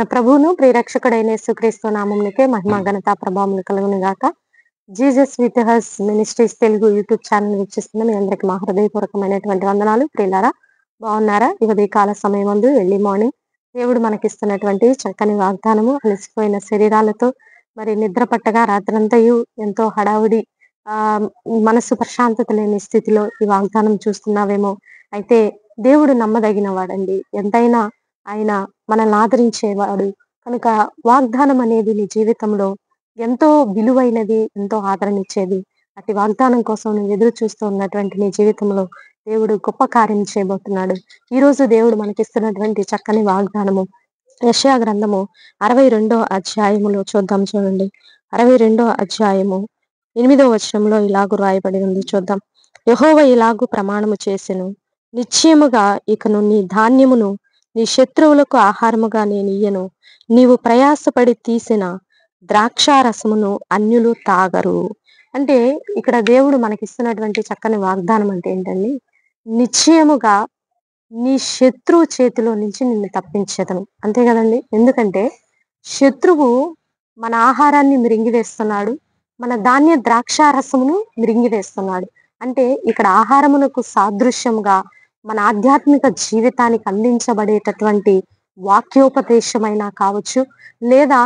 మన ప్రభువును ప్రియరక్షకుడైన యేసుక్రీస్తు నామమునకే మహిమ ఘనత ప్రభావములు కలుగును గాక. Jesus with has ministries Telugu YouTube channel వీక్షిస్తున్న మీ అందరికి మా హృదయపూర్వకమైనటువంటి వందనాలు. ప్రియులారా, బాగున్నారా? ఈ ఉదయకాల సమయమందు ఎర్లీ మార్నింగ్ దేవుడు మనకిస్తున్నటువంటి చక్కని వాగ్దానము, అలసిపోయిన శరీరాలతో మరి నిద్ర పట్టగా రాత్రంతయు ఎంతో హడావుడి, ఆ మనసు ప్రశాంతత లేని స్థితిలో ఈ వాగ్దానం చూస్తున్నావేమో. అయితే దేవుడు నమ్మదగిన వాడండి. ఎంతైనా ఆయన మనల్ని ఆదరించేవాడు కనుక వాగ్దానం అనేది నీ జీవితంలో ఎంతో విలువైనది, ఎంతో ఆదరణిచ్చేది. అట్టి వాగ్దానం కోసం నువ్వు ఎదురు చూస్తూ ఉన్నటువంటి నీ జీవితంలో దేవుడు గొప్ప కార్యం చేయబోతున్నాడు. ఈ రోజు దేవుడు మనకిస్తున్నటువంటి చక్కని వాగ్దానము యెషయా గ్రంథము 62వ అధ్యాయములో చూద్దాం. చూడండి, 62వ అధ్యాయము 8వ వచనంలో ఇలాగు రాయబడి ఉంది. చూద్దాం. యెహోవా ఇలాగు ప్రమాణము చేసెను, నిశ్చయముగా ఇకను నీ ధాన్యమును నీ శత్రువులకు ఆహారముగా నేను ఇయ్యను. నీవు ప్రయాసపడి తీసిన ద్రాక్షారసమును అన్యులు తాగరు. అంటే ఇక్కడ దేవుడు మనకిస్తున్నటువంటి చక్కని వాగ్దానం అంటే ఏంటండి? నిశ్చయముగా నీ శత్రువు చేతిలో నుంచి నిన్ను తప్పించేదను. అంతే కదండి. ఎందుకంటే శత్రువు మన ఆహారాన్ని మిరింగివేస్తున్నాడు, మన ధాన్య ద్రాక్షారసమును మిరింగివేస్తున్నాడు. అంటే ఇక్కడ ఆహారమునకు సాదృశ్యంగా మన ఆధ్యాత్మిక జీవితానికి అందించబడేటటువంటి వాక్యోపదేశమైనా కావచ్చు, లేదా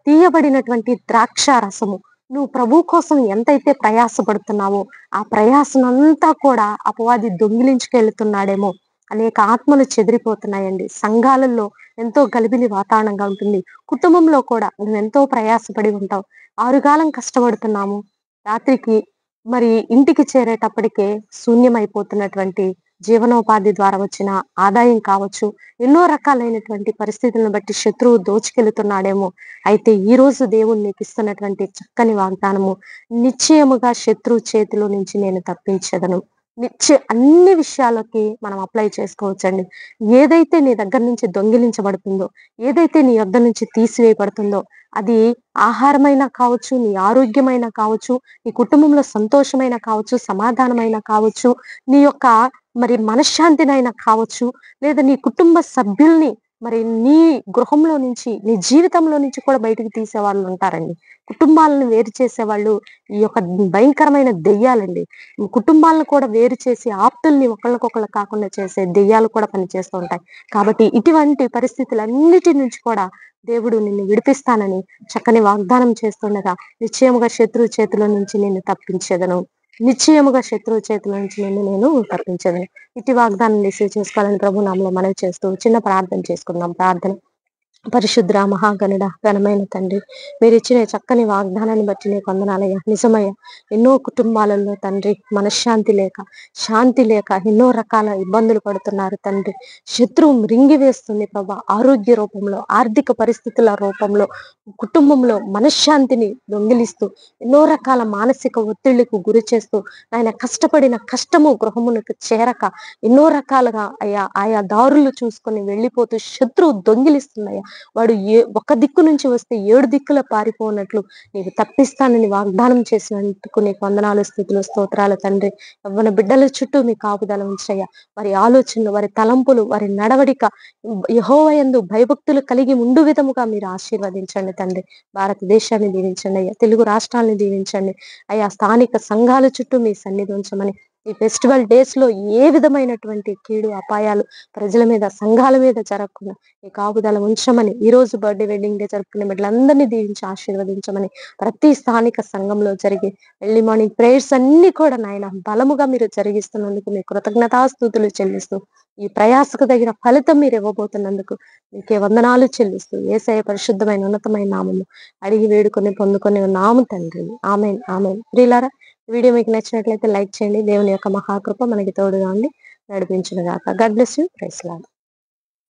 తీయబడినటువంటి ద్రాక్షారసము. నువ్వు ప్రభు కోసం ఎంతైతే ప్రయాసపడుతున్నావో ఆ ప్రయాసనంతా కూడా అపవాది దొంగిలించుకెళ్తున్నాడేమో. అనేక ఆత్మలు చెదిరిపోతున్నాయండి. సంఘాలలో ఎంతో గలిబిలి వాతావరణంగా ఉంటుంది. కుటుంబంలో కూడా నువ్వెంతో ప్రయాసపడి ఉంటావు. ఆరుగాలం కష్టపడుతున్నాము, రాత్రికి మరి ఇంటికి చేరేటప్పటికే శూన్యమైపోతున్నటువంటి జీవనోపాధి ద్వారా వచ్చిన ఆదాయం కావచ్చు, ఎన్నో రకాలైనటువంటి పరిస్థితులను బట్టి శత్రువు దోచుకెళ్తున్నాడేమో. అయితే ఈ రోజు దేవుడు నీకు ఇస్తున్నటువంటి చక్కని వాగ్దానము, నిశ్చయముగా శత్రువు చేతిలో నుంచి నేను తప్పించదను. అన్ని విషయాలకి మనం అప్లై చేసుకోవచ్చండి. ఏదైతే నీ దగ్గర నుంచి దొంగిలించబడుతుందో, ఏదైతే నీ యొద్ద నుంచి తీసివేయబడుతుందో, అది ఆహారమైనా కావచ్చు, నీ ఆరోగ్యమైనా కావచ్చు, నీ కుటుంబంలో సంతోషమైనా కావచ్చు, సమాధానమైనా కావచ్చు, నీ యొక్క మరి మనశ్శాంతినైనా కావచ్చు, లేదా నీ కుటుంబ సభ్యుల్ని మరి నీ గృహంలో నుంచి, నీ జీవితంలో నుంచి కూడా బయటకు తీసేవాళ్ళు ఉంటారండి. కుటుంబాలను వేరు చేసేవాళ్ళు ఈ యొక్క భయంకరమైన దెయ్యాలండి. కుటుంబాలను కూడా వేరు చేసి ఆప్తుల్ని ఒకళ్ళకొకళ్ళు కాకుండా చేసే దెయ్యాలు కూడా పనిచేస్తూ ఉంటాయి. కాబట్టి ఇటువంటి పరిస్థితులన్నిటి నుంచి కూడా దేవుడు నిన్ను విడిపిస్తానని చక్కని వాగ్దానం చేస్తుండగా, నిశ్చయముగా శత్రువు చేతిలో నుంచి నిన్ను తప్పించేదను, నిశ్చయముగా శత్రువు చేతుల నుంచి నేను తప్పించేదను. ఇటు వాగ్దానం రిసీవ్ చేసుకోవాలని ప్రభు నామములో మనవి చేస్తూ చిన్న ప్రార్థన చేసుకుందాం. ప్రార్థన. పరిశుద్ర మహాగణుడ ఘనమైన తండ్రి, మీరు ఇచ్చిన చక్కని వాగ్దానాన్ని బట్టి నీకు వందనాలయ్యా. నిజమయ్యా, ఎన్నో కుటుంబాలలో తండ్రి మనశ్శాంతి లేక, శాంతి లేక ఎన్నో రకాల ఇబ్బందులు పడుతున్నారు తండ్రి. శత్రువు మృంగివేస్తుంది ప్రభా. ఆరోగ్య రూపంలో, ఆర్థిక పరిస్థితుల రూపంలో, కుటుంబంలో మనశ్శాంతిని దొంగిలిస్తూ, ఎన్నో రకాల మానసిక ఒత్తిళ్లకు గురి చేస్తూ, ఆయన కష్టపడిన కష్టము గృహమునకు చేరక ఎన్నో రకాలుగా ఆయా దారులు చూసుకొని వెళ్ళిపోతూ శత్రువు దొంగిలిస్తున్నాయా. వాడు ఒక దిక్కు నుంచి వస్తే 7 దిక్కుల పారిపోనట్లు నీకు తప్పిస్తానని వాగ్దానం చేసినందుకు నీకు వందనాలు, స్తుతులు, స్తోత్రాలు తండ్రి. యవ్వన బిడ్డల చుట్టూ మీ కాపుదల ఉంచయ్యా. వారి ఆలోచనలు, వారి తలంపులు, వారి నడవడిక యెహోవా యందు భయభక్తులు కలిగి ఉండు విధముగా మీరు ఆశీర్వదించండి తండ్రి. భారతదేశాన్ని దీవించండి అయ్యా. తెలుగు రాష్ట్రాలను దీవించండి అయ్యా. స్థానిక సంఘాల చుట్టూ మీ సన్నిధి ఉంచమని, ఈ ఫెస్టివల్ డేస్ లో ఏ విధమైనటువంటి కీడు అపాయాలు ప్రజల మీద, సంఘాల మీద జరగకుండా ఈ కాపుదల ఉంచమని, ఈ రోజు బర్త్డే వెడ్డింగ్ డే జరుపుకునే బిడ్డలందరినీ దీవించి ఆశీర్వదించమని, ప్రతి స్థానిక సంఘంలో జరిగే ఎర్లీ మార్నింగ్ ప్రేయర్స్ అన్ని కూడా నాయన బలముగా మీరు జరిగిస్తున్నందుకు మీ కృతజ్ఞతాస్తుతులు చెల్లిస్తూ, ఈ ప్రయాసకు తగిన ఫలితం మీరు ఇవ్వబోతున్నందుకు మీకే వందనాలు చెల్లిస్తూ, యేసయ్య పరిశుద్ధమైన ఉన్నతమైన నామము అడిగి వేడుకొని పొందుకొని నాము తండ్రి. ఆమేన్, ఆమేన్. ప్రియులారా, వీడియో మీకు నచ్చినట్లయితే లైక్ చేయండి. దేవుని యొక్క మహాకృప మనకి తోడుగా ఉండి నడిపించును గాక. God bless you. Praise lord.